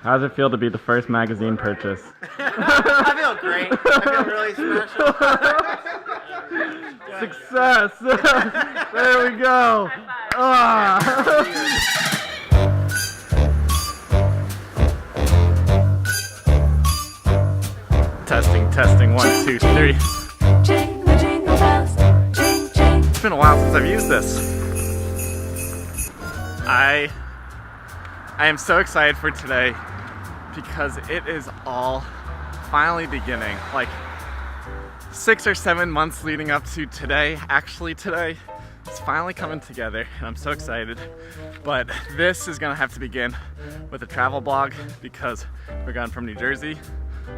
How does it feel to be the first magazine purchase? I feel great. I feel really special. Success! There we go! Ah. Testing, 1, 2, 3. Jingle, jingle bells, jing, jing. It's been a while since I've used this. I am so excited for today because it is all finally beginning. Like 6 or 7 months leading up to today, actually today, it's finally coming together and I'm so excited. But this is gonna have to begin with a travel blog because we're going from New Jersey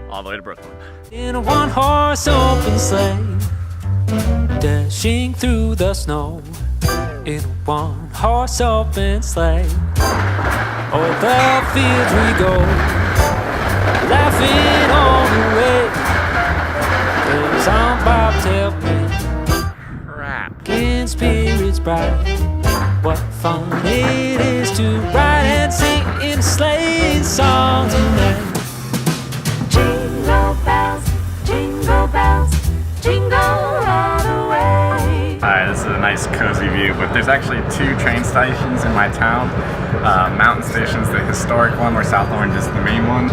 all the way to Brooklyn. In a one-horse open sleigh, dashing through the snow. In a one-horse open sleigh, o'er the fields we go, laughing all the way. There's on bobtail pin, Crap. in spirits bright. What fun it is to ride and sing in a sleigh song tonight. Jingle bells, jingle all the way. Hi, this is a nice cozy view, but there's actually 2 train stations in my town. Mountain Station's the historic one where South Orange is the main one.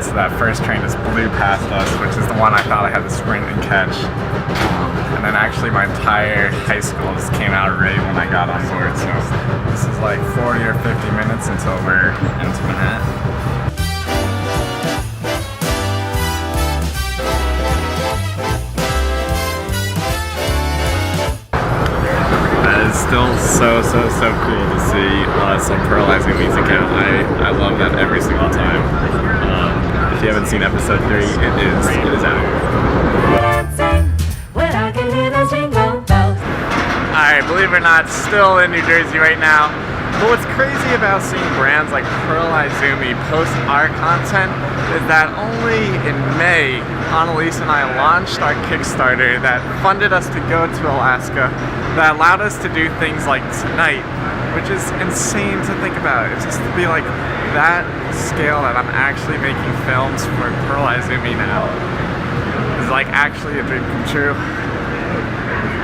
So that first train just blew past us, which is the one I thought I had to sprint and catch. And then actually my entire high school just came out right when I got on board. So this is like 40 or 50 minutes until we're into Manhattan. Still so cool to see us on Pearl Izumie's account. I love that every single time. If you haven't seen episode 3, it is out. Dancing when I can hear those jingle bells. Alright, believe it or not, still in New Jersey right now. But what's crazy about seeing brands like Pearl Izumie post our content is that only in May, Annalisa and I launched our Kickstarter that funded us to go to Alaska, that allowed us to do things like tonight, which is insane to think about. It's just to be like that scale that I'm actually making films for Pearl Izumie now is like actually a dream come true.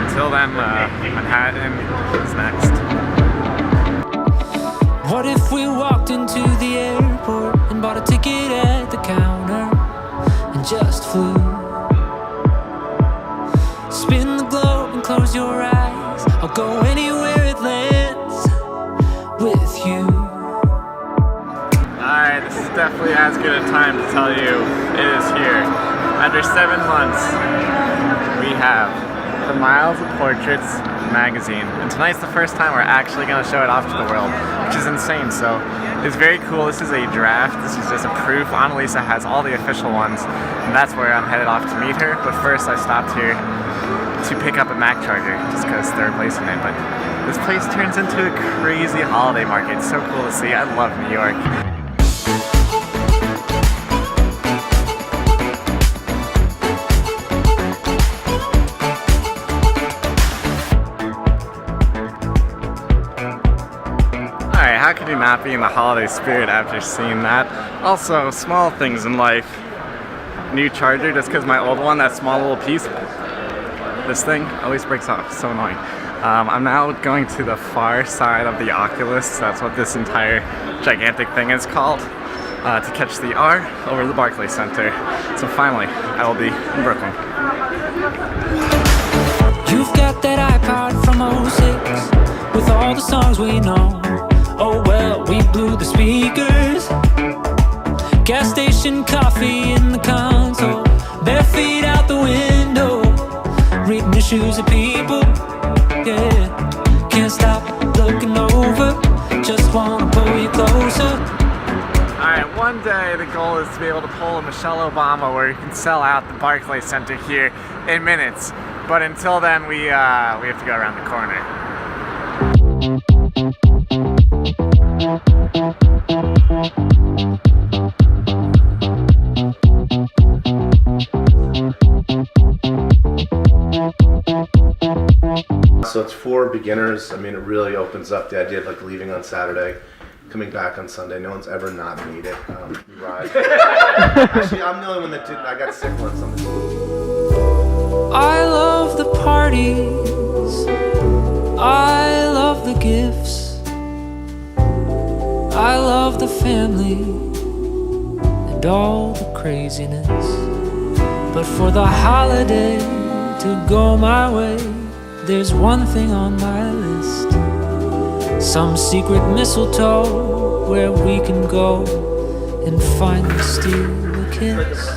Until then, Manhattan is next. What if we walked into the airport and bought a ticket at the counter and just flew? Spin the globe and close your eyes. I'll go anywhere it lands with you. Alright, this is definitely as good a time to tell you it is here. After 7 months, we have the Miles of Portraits magazine. And tonight's the first time we're actually going to show it off to the world, which is insane. So it's very cool. This is a draft. This is just a proof. Annalisa has all the official ones, and that's where I'm headed off to meet her. But first I stopped here to pick up a Mac charger just because they're replacing it. But this place turns into a crazy holiday market. It's so cool to see. I love New York. How could you not be in the holiday spirit after seeing that? Also, small things in life. New charger, just because my old one, that small little piece, this thing always breaks off. So annoying. I'm now going to the far side of the Oculus. That's what this entire gigantic thing is called. To catch the R over the Barclays Center. So finally, I will be in Brooklyn. You've got that iPod from 06 with all the songs we know. Oh well, we blew the speakers. Gas station coffee in the console. Bare feet out the window. Reading issues of people. Yeah, can't stop looking over. Just wanna pull you closer. Alright, one day the goal is to be able to pull a Michelle Obama where you can sell out the Barclays Center here in minutes. But until then, we have to go around the corner. So it's for beginners. I mean, it really opens up the idea of like leaving on Saturday, coming back on Sunday. No one's ever not made it. You ride. Actually, I'm the only one that didn't. I got sick once on the I love the parties, I love the gifts, I love the family and all the craziness. But for the holiday to go my way, there's one thing on my list. Some secret mistletoe where we can go and finally steal a kiss.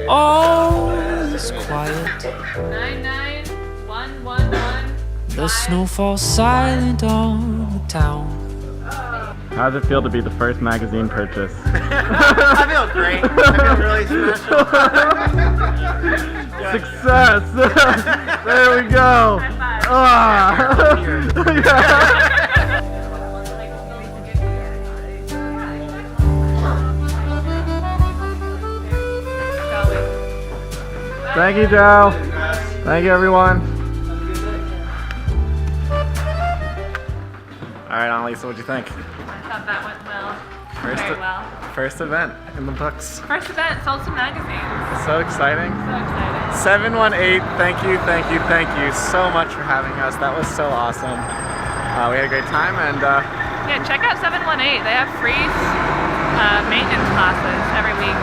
All is quiet. 99111. The snow falls silent on the town. How does it feel to be the first magazine purchase? I feel great. I feel really special. Success! There we go! Ah. Thank you, Joe. Thank you, everyone. All right, Annalisa, what'd you think? I thought that went well. First, Very well. First event in the books. First event, sold some magazines. So exciting. So excited. 718, thank you so much for having us. That was so awesome. We had a great time, and Yeah, check out 718. They have free maintenance classes every week.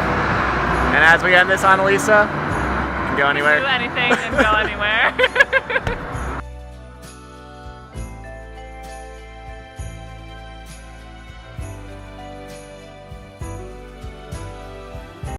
and as we end this, Annalisa, you can go anywhere. Do anything and go anywhere.